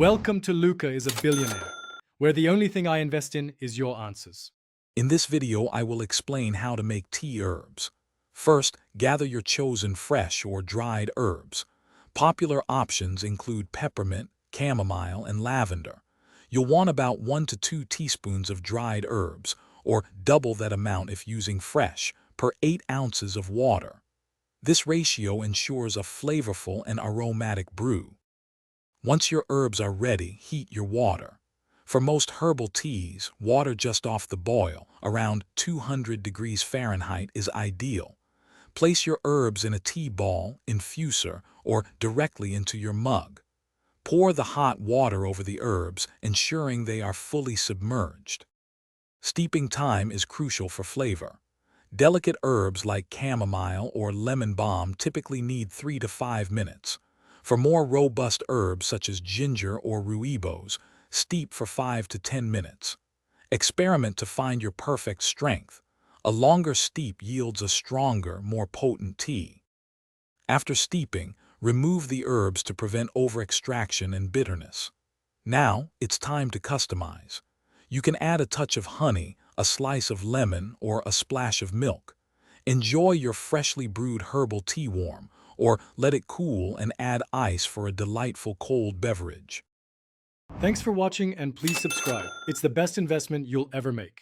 Welcome to Luca is a Billionaire, where the only thing I invest in is your answers. In this video, I will explain how to make tea herbs. First, gather your chosen fresh or dried herbs. Popular options include peppermint, chamomile, and lavender. You'll want about 1 to 2 teaspoons of dried herbs, or double that amount if using fresh, per 8 ounces of water. This ratio ensures a flavorful and aromatic brew. Once your herbs are ready, heat your water. For most herbal teas, water just off the boil, around 200 degrees Fahrenheit, is ideal. Place your herbs in a tea ball, infuser, or directly into your mug. Pour the hot water over the herbs, ensuring they are fully submerged. Steeping time is crucial for flavor. Delicate herbs like chamomile or lemon balm typically need 3 to 5 minutes. For more robust herbs such as ginger or rooibos, steep for 5 to 10 minutes. Experiment to find your perfect strength. A longer steep yields a stronger, more potent tea. After steeping, remove the herbs to prevent over-extraction and bitterness. Now, it's time to customize. You can add a touch of honey, a slice of lemon, or a splash of milk. Enjoy your freshly brewed herbal tea warm, or let it cool and add ice for a delightful cold beverage. Thanks for watching and please subscribe. It's the best investment you'll ever make.